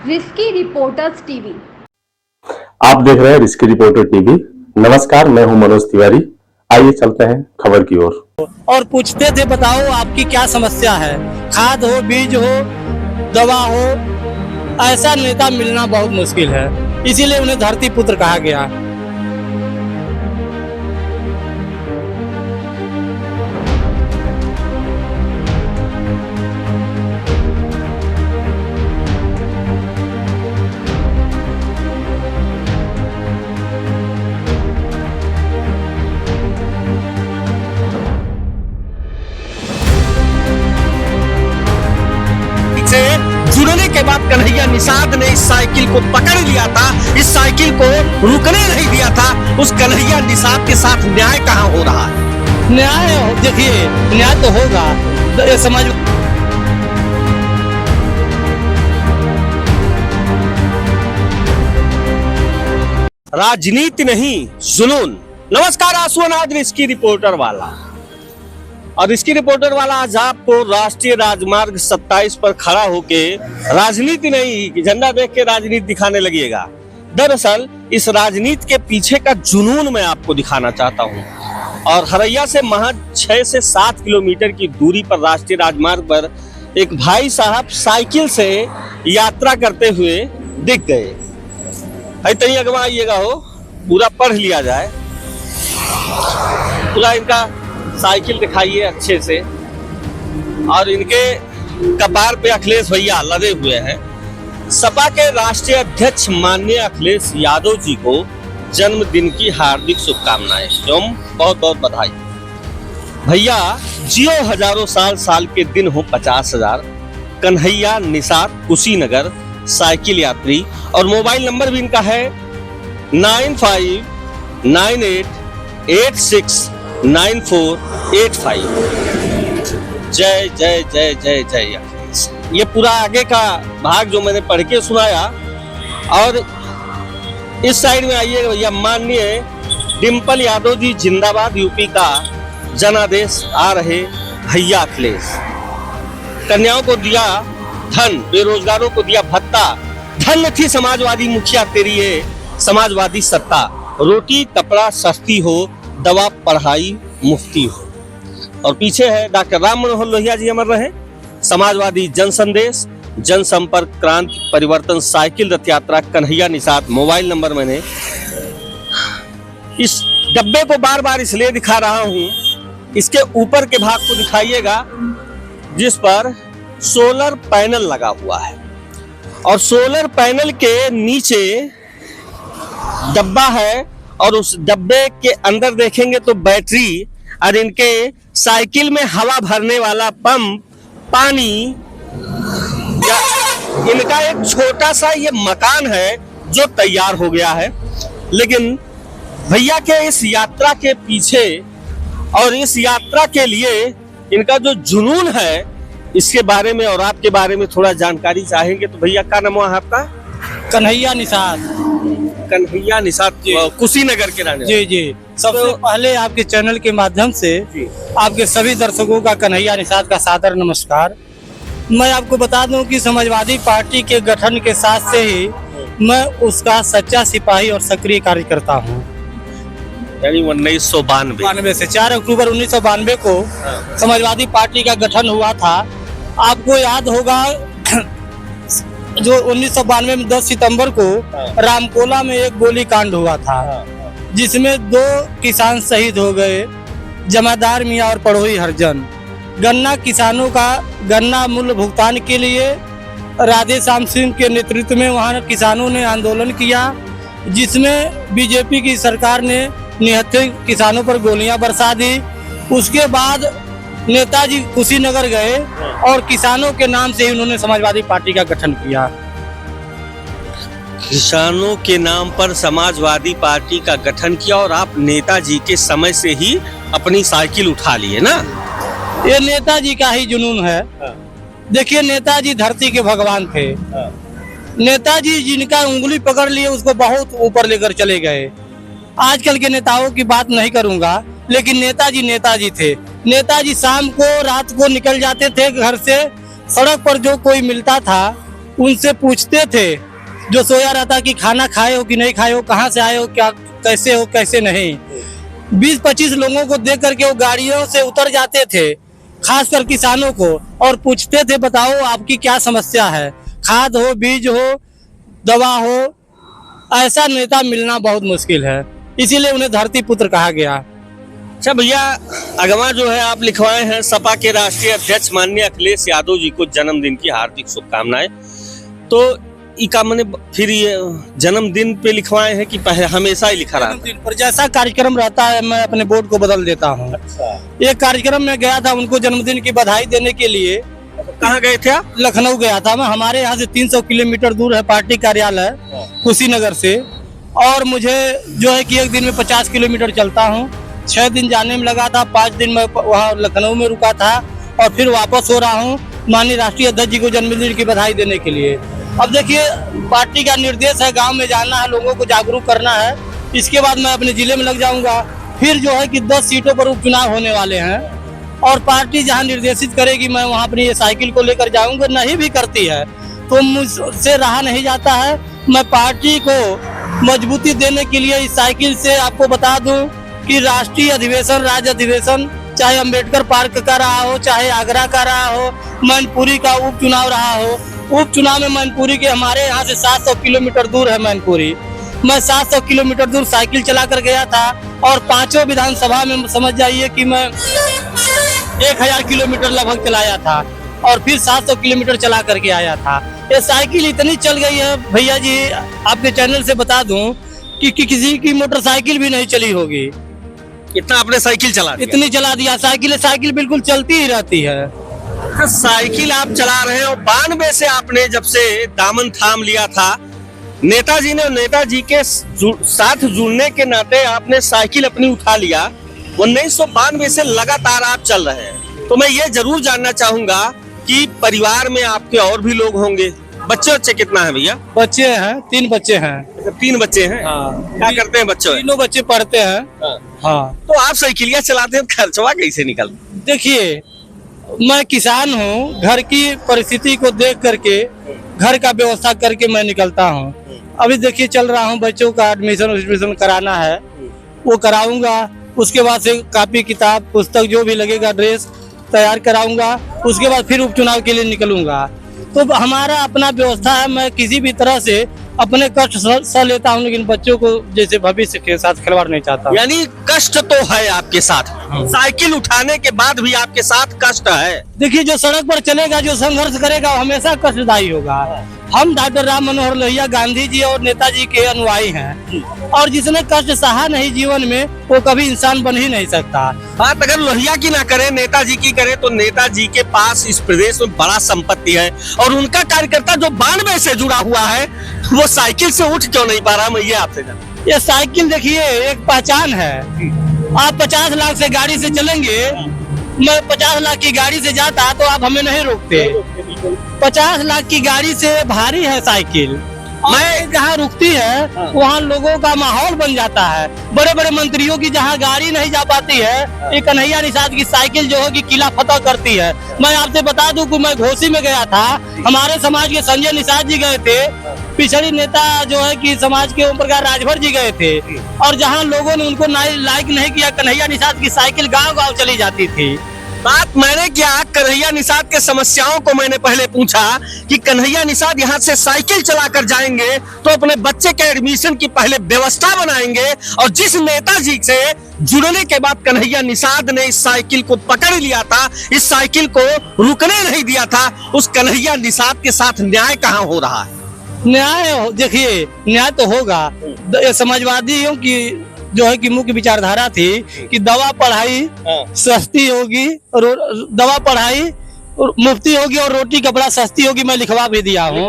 Risky reporters TV. आप देख रहे हैं रिस्की रिपोर्टर टीवी। नमस्कार, मैं हूं मनोज तिवारी। आइए चलते हैं खबर की ओर। और पूछते थे, बताओ आपकी क्या समस्या है। खाद हो, बीज हो, दवा हो, ऐसा नेता मिलना बहुत मुश्किल है, इसीलिए उन्हें धरती पुत्र कहा गया। जुड़ने के बाद कन्हैया निषाद ने इस साइकिल को पकड़ लिया था, इस साइकिल को रुकने नहीं दिया था। उस कन्हैया निषाद के साथ न्याय कहां हो रहा है? न्याय देखिए, न्याय तो होगा, ये समझ। राजनीति नहीं, जुनून। नमस्कार, आंसू अनाज रिस्की रिपोर्टर वाला। और इसकी रिपोर्टर वाला आज आपको राष्ट्रीय राजमार्ग 27 पर खड़ा होके राजनीति नहीं कि झंडा देख के राजनीति दिखाने लगिएगा। दरअसल इस राजनीति के पीछे का जुनून मैं आपको दिखाना चाहता हूं। और हरैया से महज 6 से 7 किलोमीटर की दूरी पर राष्ट्रीय राजमार्ग पर एक भाई साहब साइकिल से यात्रा करते हुए दिख गए। तनी अगवा आइएगा हो, पूरा पढ़ लिया जाए, पूरा इनका साइकिल दिखाइए अच्छे से। और इनके कपार पे अखिलेश भैया लदे हुए हैं। सपा के राष्ट्रीय अध्यक्ष माननीय अखिलेश यादव जी को जन्मदिन की हार्दिक शुभकामनाएं एवं बहुत बहुत बधाई। भैया जियो हजारों साल, साल के दिन हो 50,000। कन्हैया निषाद, कुशीनगर, साइकिल यात्री। और मोबाइल नंबर भी इनका है 9598869485। जय जय जय जय जय अखिलेश। ये पूरा आगे का भाग जो मैंने पढ़ के सुनाया। और इस साइड में आइए भैया, माननीय डिम्पल यादव जी जिंदाबाद, यूपी का जनादेश आ रहे भैया अखिलेश। कन्याओं को दिया धन, बेरोजगारों को दिया भत्ता। धन थी समाजवादी मुखिया तेरी ये समाजवादी सत्ता। रोटी कपड़ा सस्ती हो, दवा पढ़ाई मुफ्ती हो। और पीछे है डॉक्टर राम मनोहर लोहिया जी अमर रहे। समाजवादी जन संदेश, जनसंपर्क क्रांति परिवर्तन साइकिल रथ यात्रा कन्हैया निषाद। मोबाइल नंबर मैंने इस डब्बे को बार बार इसलिए दिखा रहा हूं, इसके ऊपर के भाग को दिखाइएगा जिस पर सोलर पैनल लगा हुआ है। और सोलर पैनल के नीचे डब्बा है और उस डब्बे के अंदर देखेंगे तो बैटरी और इनके साइकिल में हवा भरने वाला पंप, पानी। इनका एक छोटा सा ये मकान है जो तैयार हो गया है। लेकिन भैया के इस यात्रा के पीछे और इस यात्रा के लिए इनका जो जुनून है, इसके बारे में और आपके बारे में थोड़ा जानकारी चाहेंगे। तो भैया क्या नाम है आपका? कन्हैया निषाद। कन्हैया निषाद कुशीनगर के रहने। जी जी। सबसे पहले आपके चैनल के माध्यम से आपके सभी दर्शकों का कन्हैया निषाद का सादर नमस्कार। मैं आपको बता दूं कि समाजवादी पार्टी के गठन के साथ से ही मैं उसका सच्चा सिपाही और सक्रिय कार्यकर्ता हूं। यानी 1992 से 4 अक्टूबर 1992 को समाजवादी पार्टी का गठन हुआ था। आपको याद होगा जो 1992 में 10 सितंबर को रामकोला में एक गोली कांड हुआ था, जिसमें 2 किसान शहीद हो गए, जमादार मियाँ और पड़ोही हरजन। गन्ना किसानों का गन्ना मूल्य भुगतान के लिए राधे श्याम सिंह के नेतृत्व में वहाँ किसानों ने आंदोलन किया, जिसमें बीजेपी की सरकार ने निहत्थे किसानों पर गोलियां बरसा दी। उसके बाद नेताजी कुशीनगर गए और किसानों के नाम से ही उन्होंने समाजवादी पार्टी का गठन किया। किसानों के नाम पर समाजवादी पार्टी का गठन किया और आप नेताजी के समय से ही अपनी साइकिल उठा लिए ना? ये नेताजी का ही जुनून है। देखिए, नेताजी धरती के भगवान थे। नेताजी जिनका उंगली पकड़ लिए उसको बहुत ऊपर लेकर चले गए। आजकल के नेताओं की बात नहीं करूंगा, लेकिन नेताजी नेताजी थे। नेताजी शाम को रात को निकल जाते थे घर से। सड़क पर जो कोई मिलता था उनसे पूछते थे, जो सोया रहता कि खाना खाए हो कि नहीं खाए हो, कहाँ से आए हो, क्या कैसे हो कैसे नहीं। 20-25 लोगों को देख करके वो गाड़ियों से उतर जाते थे, खासकर किसानों को, और पूछते थे बताओ आपकी क्या समस्या है, खाद हो, बीज हो, दवा हो। ऐसा नेता मिलना बहुत मुश्किल है, इसीलिए उन्हें धरती पुत्र कहा गया। अच्छा भैया, अगवा जो है आप लिखवाए हैं सपा के राष्ट्रीय अध्यक्ष माननीय अखिलेश यादव जी को जन्मदिन की हार्दिक शुभकामनाएं। तो इका मैंने फिर ये जन्मदिन पे लिखवाए हैं कि पहले हमेशा ही लिखा रहा? जन्मदिन पर जैसा कार्यक्रम रहता है मैं अपने बोर्ड को बदल देता हूँ। एक कार्यक्रम में गया था उनको जन्मदिन की बधाई देने के लिए। कहाँ गए थे आप? लखनऊ गया था मैं। हमारे यहाँ से 300 किलोमीटर दूर है पार्टी कार्यालय कुशीनगर से, और मुझे जो है कि एक दिन में 50 किलोमीटर चलता हूँ। 6 दिन जाने में लगा था, 5 दिन में वहाँ लखनऊ में रुका था और फिर वापस हो रहा हूँ माननीय राष्ट्रीय अध्यक्ष जी को जन्मदिन की बधाई देने के लिए। अब देखिए पार्टी का निर्देश है, गांव में जाना है, लोगों को जागरूक करना है। इसके बाद मैं अपने जिले में लग जाऊंगा। फिर जो है कि 10 सीटों पर उपचुनाव होने वाले हैं और पार्टी जहां निर्देशित करेगी मैं वहां अपनी ये साइकिल को लेकर जाऊंगा। नहीं भी करती है तो मुझसे रहा नहीं जाता है। मैं पार्टी को मजबूती देने के लिए इस साइकिल से आपको बता दूं कि राष्ट्रीय अधिवेशन, राज्य अधिवेशन, चाहे अंबेडकर पार्क का रहा हो, चाहे आगरा का रहा हो, मैनपुरी का उपचुनाव रहा हो। उपचुनाव में मैनपुरी के हमारे यहाँ से 700 किलोमीटर दूर है मैनपुरी। मैं 700 किलोमीटर दूर साइकिल चला कर गया था और 5 विधानसभा में समझ जाइए कि मैं 1000 किलोमीटर लगभग चलाया था और फिर 700 किलोमीटर चला करके आया था। ये साइकिल इतनी चल गई है भैया जी, आपके चैनल से बता दूं कि किसी की मोटरसाइकिल भी नहीं चली होगी। इतना आपने साइकिल चला दिया? इतनी चला दिया साइकिल बिल्कुल चलती ही रहती है। साइकिल आप चला रहे हो 92 से, आपने जब से दामन थाम लिया था नेताजी ने, नेताजी के साथ जुड़ने के नाते आपने साइकिल अपनी उठा लिया। 1992 से लगातार आप चल रहे हैं। तो मैं ये जरूर जानना चाहूंगा कि परिवार में आपके और भी लोग होंगे। बच्चे कितना है भैया? बच्चे हैं, 3 बच्चे हैं। 3 बच्चे हैं? हाँ। क्या करते हैं बच्चे? 3 बच्चे पढ़ते हैं। हाँ। तो आप साइकिलिया चलाते हैं, खर्चवा कैसे निकलता? देखिए मैं किसान हूँ, घर की परिस्थिति को देख करके घर का व्यवस्था करके मैं निकलता हूँ। अभी देखिए चल रहा हूँ, बच्चों का एडमिशन कराना है, वो कराऊंगा। उसके बाद से कॉपी किताब पुस्तक जो भी लगेगा ड्रेस तैयार कराऊंगा। उसके बाद फिर उपचुनाव के लिए निकलूंगा। तो हमारा अपना व्यवस्था है, मैं किसी भी तरह से अपने कष्ट सह लेता हूँ, लेकिन बच्चों को जैसे भविष्य के साथ खिलवाड़ नहीं चाहता। यानी कष्ट तो है आपके साथ, साइकिल उठाने के बाद भी आपके साथ कष्ट है। देखिए जो सड़क पर चलेगा, जो संघर्ष करेगा, वो हमेशा कष्टदायी होगा। हम डॉक्टर राम मनोहर लोहिया गांधी जी और नेताजी के अनुयायी हैं, और जिसने कष्ट सहा नहीं जीवन में वो कभी इंसान बन ही नहीं सकता। बात अगर लोहिया की ना करे, नेताजी की करे, तो नेताजी के पास इस प्रदेश में बड़ा संपत्ति है, और उनका कार्यकर्ता जो 92 से जुड़ा हुआ है वो साइकिल से उठ क्यों नहीं पा रहा? मैं ये आपसे जानता। ये साइकिल देखिए एक पहचान है। आप 50 लाख से गाड़ी से चलेंगे, मैं 50 लाख की गाड़ी से जाता तो आप हमें नहीं रोकते। 50 लाख की गाड़ी से भारी है साइकिल। मैं जहाँ रुकती है वहाँ लोगों का माहौल बन जाता है। बड़े बड़े मंत्रियों की जहाँ गाड़ी नहीं जा पाती है, ये कन्हैया निषाद की साइकिल जो है कि किला फतह करती है। मैं आपसे बता दूं कि मैं घोसी में गया था, हमारे समाज के संजय निषाद जी गए थे, पिछड़ी नेता जो है कि समाज के ओम प्रकाश राजभर जी गए थे, और जहाँ लोगों ने उनको लाइक नहीं किया, कन्हैया निषाद की साइकिल गाँव गाँव चली जाती थी। बात मैंने क्या, कन्हैया निषाद के समस्याओं को मैंने पहले पूछा कि कन्हैया निषाद यहाँ से साइकिल चलाकर जाएंगे तो अपने बच्चे के एडमिशन की पहले व्यवस्था बनाएंगे, और जिस नेताजी से जुड़ने के बाद कन्हैया निषाद ने इस साइकिल को पकड़ लिया था, इस साइकिल को रुकने नहीं दिया था, उस कन्हैया निषाद के साथ न्याय कहाँ हो रहा है? न्याय देखिए, न्याय तो होगा। समाजवादियों की जो है कि मुख्य विचारधारा थी कि दवा पढ़ाई सस्ती होगी, दवा पढ़ाई मुफ्ती होगी और रोटी कपड़ा सस्ती होगी। मैं लिखवा भी दिया हूँ,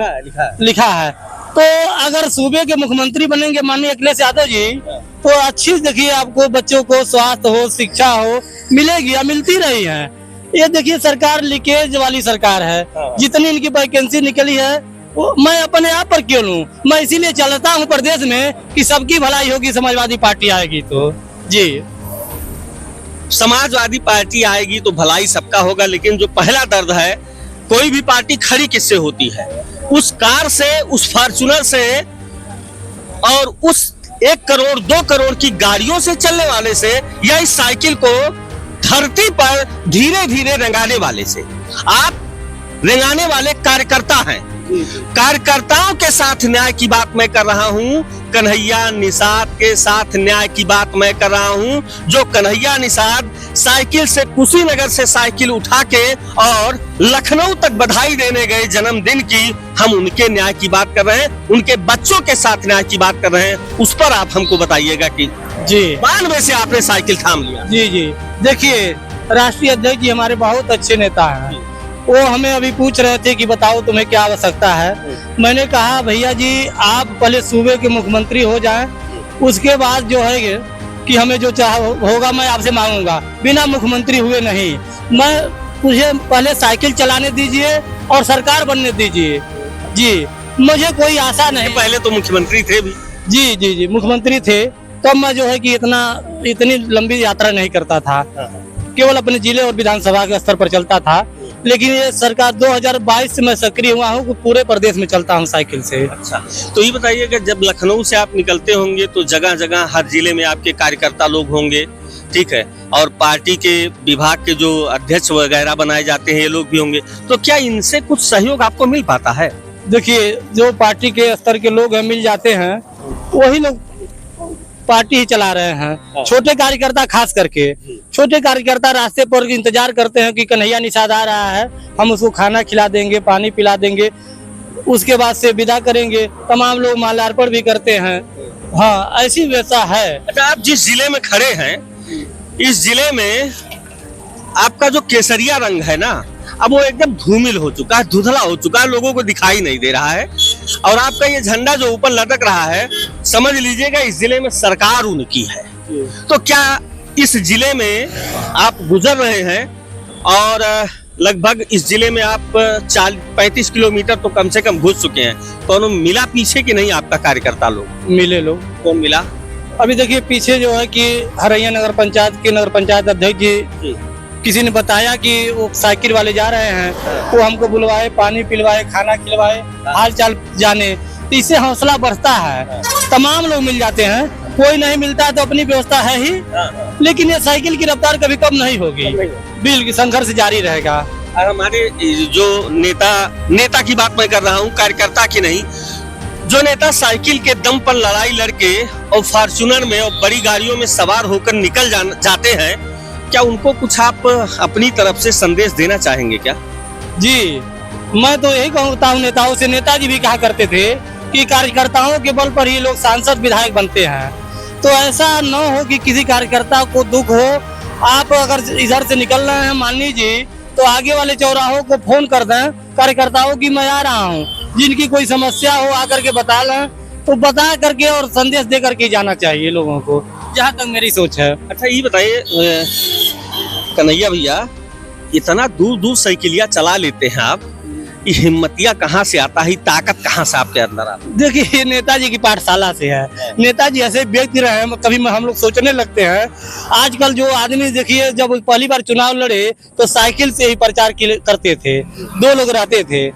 लिखा है। तो अगर सूबे के मुख्यमंत्री बनेंगे माननीय अखिलेश यादव जी, तो अच्छी देखिए आपको बच्चों को स्वास्थ्य हो, शिक्षा हो मिलेगी, या मिलती रही है। ये देखिए सरकार लीकेज वाली सरकार है। जितनी इनकी वैकेंसी निकली है मैं अपने आप पर क्यों लूं? मैं इसीलिए चलता हूं प्रदेश में कि सबकी भलाई होगी, समाजवादी पार्टी आएगी तो। जी, समाजवादी पार्टी आएगी तो भलाई सबका होगा, लेकिन जो पहला दर्द है, कोई भी पार्टी खड़ी किससे होती है? उस कार से, उस फॉर्च्यूनर से और उस 1 करोड़ 2 करोड़ की गाड़ियों से चलने वाले से, या इस साइकिल को धरती पर धीरे धीरे रंगाने वाले से? आप रंगाने वाले कार्यकर्ता हैं। कार्यकर्ताओं के साथ न्याय की बात मैं कर रहा हूं, कन्हैया निषाद के साथ न्याय की बात मैं कर रहा हूं। जो कन्हैया निषाद साइकिल से, कुशीनगर से साइकिल उठा के और लखनऊ तक बधाई देने गए जन्मदिन की, हम उनके न्याय की बात कर रहे हैं, उनके बच्चों के साथ न्याय की बात कर रहे हैं। उस पर आप हमको बताइएगा कि जी 92 से आपने साइकिल थाम लिया। जी जी देखिए, राष्ट्रीय अध्यक्ष जी हमारे बहुत अच्छे नेता हैं। वो हमें अभी पूछ रहे थे कि बताओ तुम्हें क्या आवश्यकता है। मैंने कहा भैया जी आप पहले सूबे के मुख्यमंत्री हो जाएं, उसके बाद जो है कि हमें जो चाह होगा मैं आपसे मांगूंगा। बिना मुख्यमंत्री हुए नहीं, मैं मुझे पहले साइकिल चलाने दीजिए और सरकार बनने दीजिए। जी मुझे कोई आशा नहीं। पहले तो मुख्यमंत्री थे भी। जी जी जी मुख्यमंत्री थे, तब मैं जो है कि इतनी लंबी यात्रा नहीं करता था, केवल अपने जिले और विधानसभा के स्तर पर चलता था। लेकिन ये सरकार 2022 से मैं सक्रिय हुआ हूँ, पूरे प्रदेश में चलता हूँ साइकिल से। अच्छा, तो ये बताइएगा जब लखनऊ से आप निकलते होंगे तो जगह जगह हर जिले में आपके कार्यकर्ता लोग होंगे, ठीक है, और पार्टी के विभाग के जो अध्यक्ष वगैरह बनाए जाते हैं ये लोग भी होंगे, तो क्या इनसे कुछ सहयोग आपको मिल पाता है? देखिए जो पार्टी के स्तर के लोग हैं मिल जाते हैं, वही लोग पार्टी ही चला रहे हैं। छोटे कार्यकर्ता खास करके, छोटे कार्यकर्ता रास्ते पर इंतजार करते हैं कि कन्हैया निषाद आ रहा है, हम उसको खाना खिला देंगे, पानी पिला देंगे, उसके बाद से विदा करेंगे। तमाम लोग माल्यार्पण भी करते हैं। हाँ ऐसी वैसा है। अच्छा, आप जिस जिले में खड़े हैं, इस जिले में आपका जो केसरिया रंग है ना, अब वो एकदम धूमिल हो चुका है, धुंधला हो चुका है, लोगों को दिखाई नहीं दे रहा है। और आपका ये झंडा जो ऊपर लटक रहा है, समझ लीजिएगा इस जिले में सरकार उनकी है। तो क्या इस जिले में आप गुजर रहे हैं और लगभग इस जिले में आप 35 किलोमीटर तो कम से कम घुस चुके हैं, तो मिला पीछे कि नहीं आपका कार्यकर्ता लोग? मिले लोग। कौन मिला? अभी देखिए पीछे जो है कि हरैया नगर पंचायत के नगर पंचायत अध्यक्ष जी किसी ने बताया कि वो साइकिल वाले जा रहे हैं, वो हमको बुलवाए, पानी पिलवाए, खाना खिलवाए, हाल चाल जाने, तो इससे हौसला बढ़ता है। तमाम लोग मिल जाते हैं, कोई नहीं मिलता है तो अपनी व्यवस्था है ही, लेकिन ये साइकिल की रफ्तार कभी कम नहीं होगी, बिल्कुल संघर्ष जारी रहेगा। और हमारे जो नेता की बात मैं कर रहा हूँ, कार्यकर्ता की नहीं, जो नेता साइकिल के दम पर लड़ाई लड़के और फॉर्च्यूनर में और बड़ी गाड़ियों में सवार होकर निकल जाते हैं, क्या उनको कुछ आप अपनी तरफ से संदेश देना चाहेंगे क्या? जी मैं तो यही कहता हूँ नेताओं से। नेताजी भी कहा करते थे कि कार्यकर्ताओं के बल पर ही लोग सांसद विधायक बनते हैं, तो ऐसा न हो कि किसी कार्यकर्ता को दुख हो। आप अगर इधर से निकल रहे हैं मान लीजिए, तो आगे वाले चौराहों को फोन कर दें कार्यकर्ताओं की मैं आ रहा हूँ, जिनकी कोई समस्या हो आकर के बता लें, तो बता करके और संदेश दे करके जाना चाहिए लोगों को, जहाँ तक मेरी सोच है। अच्छा ये बताइए कन्हैया भैया, इतना दूर दूर साइकिलिया चला लेते हैं आप, ये हिम्मतिया कहाँ से आता है, ताकत कहाँ से आपके अंदर आता है? देखिए नेताजी की पाठशाला से है। नेताजी ऐसे व्यक्ति रहे हैं, कभी हम लोग सोचने लगते हैं। आजकल जो आदमी देखिए, जब पहली बार चुनाव लड़े तो साइकिल से ही प्रचार करते थे, 2 लोग रहते थे,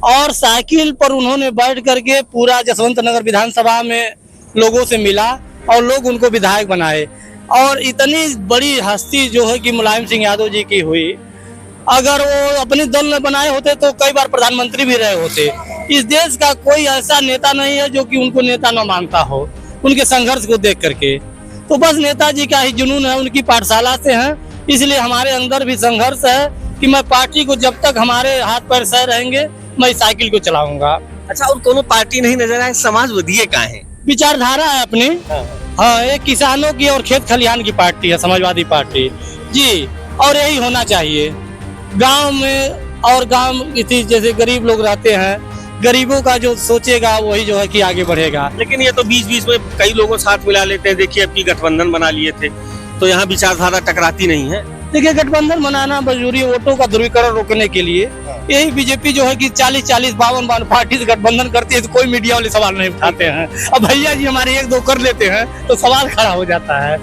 और साइकिल पर उन्होंने बैठ करके पूरा जसवंत नगर विधानसभा में लोगों से मिला और लोग उनको विधायक बनाए। और इतनी बड़ी हस्ती जो है कि मुलायम सिंह यादव जी की हुई, अगर वो अपने दल में बनाए होते तो कई बार प्रधानमंत्री भी रहे होते। इस देश का कोई ऐसा नेता नहीं है जो कि उनको नेता न मानता हो, उनके संघर्ष को देख करके। तो बस नेताजी का ही जुनून है, उनकी पाठशाला से है, इसलिए हमारे अंदर भी संघर्ष है कि मैं पार्टी को जब तक हमारे हाथ पैर सह रहेंगे मैं साइकिल को चलाऊंगा। अच्छा, और कोनो पार्टी नहीं नजर आए? समाजवादी कहाँ है? विचारधारा है अपनी। हाँ, एक किसानों की और खेत खलिहान की पार्टी है समाजवादी पार्टी जी, और यही होना चाहिए। गांव में और गांव जैसे गरीब लोग रहते हैं, गरीबों का जो सोचेगा वही जो है कि आगे बढ़ेगा। लेकिन ये तो बीच बीच में कई लोगों साथ मिला लेते हैं। देखिए अब की गठबंधन बना लिए थे, तो यहाँ विचारधारा टकराती नहीं है। देखिए गठबंधन बनाना जरूरी है वोटों का ध्रुवीकरण रोकने के लिए। यही बीजेपी जो है कि 40-40, 52 पार्टी से गठबंधन करती है, तो कोई मीडिया वाले सवाल नहीं उठाते हैं। अब भैया जी हमारे 1-2 कर लेते हैं तो सवाल खड़ा हो जाता है।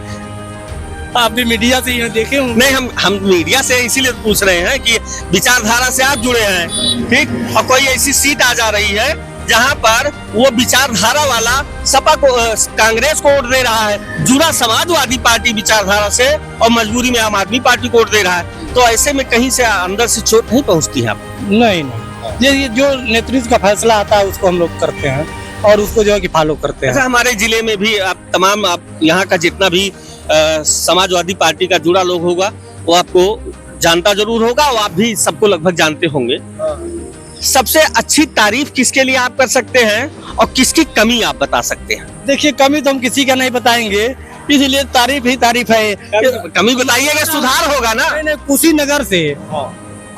आप भी मीडिया से यहाँ देखे होंगे। नहीं, हम मीडिया से इसीलिए पूछ रहे हैं कि विचारधारा से आप जुड़े हैं, ठीक। और कोई ऐसी सीट आ जा रही है जहां पर वो विचारधारा वाला सपा को, कांग्रेस को वोट दे रहा है, जुड़ा समाजवादी पार्टी विचारधारा से, और मजबूरी में आम आदमी पार्टी को वोट दे रहा है। तो ऐसे में कहीं से अंदर से चोट नहीं पहुंचती है आपको? नहीं, ये जो नेतृत्व का फैसला आता है उसको हम लोग करते हैं और उसको जो है कि फॉलो करते हैं। अच्छा, हमारे जिले में भी आप यहाँ का जितना भी समाजवादी पार्टी का जुड़ा लोग होगा वो आपको जानता जरूर होगा, और आप भी सबको लगभग जानते होंगे। सबसे अच्छी तारीफ किसके लिए आप कर सकते हैं और किसकी कमी आप बता सकते हैं? देखिए, कमी तो हम किसी का नहीं बताएंगे, इसलिए तारीफ ही तारीफ है। कमी बताइएगा, सुधार होगा ना। मैंने कुशीनगर से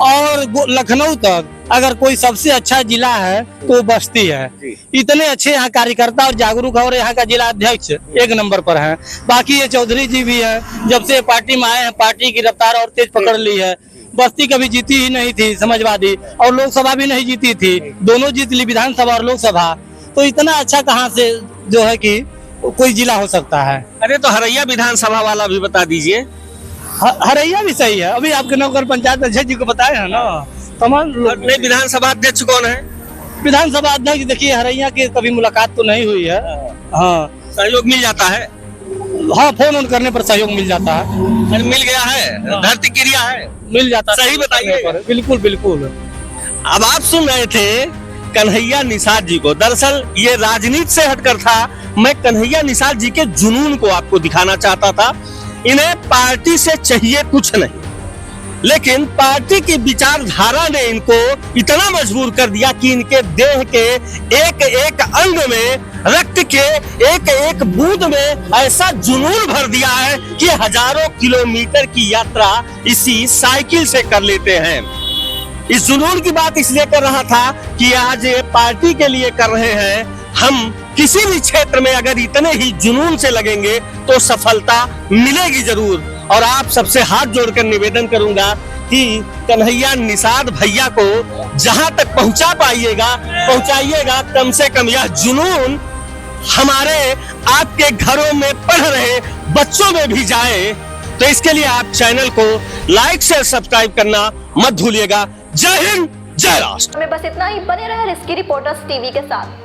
और लखनऊ तक अगर कोई सबसे अच्छा जिला है तो बस्ती है। इतने अच्छे यहाँ कार्यकर्ता और जागरूक, और यहाँ का जिला अध्यक्ष एक नंबर पर है। बाकी ये चौधरी जी भी हैं, जब से पार्टी में आए हैं पार्टी की रफ्तार और तेज पकड़ ली है। बस्ती कभी जीती ही नहीं थी समाजवादी, और लोकसभा भी नहीं जीती थी, दोनों जीत ली, विधानसभा और लोकसभा। तो इतना अच्छा कहाँ से जो है कि कोई जिला हो सकता है? अरे तो हरैया विधानसभा वाला भी बता दीजिए। हरैया भी सही है, अभी आपके नगर पंचायत अध्यक्ष जी को बताए हैं ना। तमाम नहीं, विधानसभा अध्यक्ष कौन है? विधानसभा अध्यक्ष देखिए, हरैया की कभी मुलाकात तो नहीं हुई है। हाँ, सहयोग मिल जाता है। हाँ, फोन ऑन करने पर सहयोग मिल जाता है। अरे मिल गया है, धरती क्रिया है, मिल जाता है। सही बताइए। बिल्कुल बिल्कुल। अब आप सुन रहे थे कन्हैया निषाद जी को। दरअसल ये राजनीति से हटकर था, मैं कन्हैया निषाद जी के जुनून को आपको दिखाना चाहता था। इन्हें पार्टी से चाहिए कुछ नहीं, लेकिन पार्टी की विचारधारा ने इनको इतना मजबूर कर दिया कि इनके देह के एक एक अंग में, रक्त के एक एक बूंद में ऐसा जुनून भर दिया है कि हजारों किलोमीटर की यात्रा इसी साइकिल से कर लेते हैं। इस जुनून की बात इसलिए कर रहा था कि आज ये पार्टी के लिए कर रहे हैं। हम किसी भी क्षेत्र में अगर इतने ही जुनून से लगेंगे तो सफलता मिलेगी जरूर। और आप सबसे हाथ जोड़कर निवेदन करूंगा कि कन्हैया निषाद भैया को जहां तक पहुंचा पाइएगा पहुंचाइएगा। कम से कम यह जुनून हमारे आपके घरों में पढ़ रहे बच्चों में भी जाए। तो इसके लिए आप चैनल को लाइक शेयर सब्सक्राइब करना मत भूलिएगा। जय हिंद, जय राष्ट्र। हमें बस इतना ही, बने रहे रिस्की रिपोर्टर्स टीवी के साथ।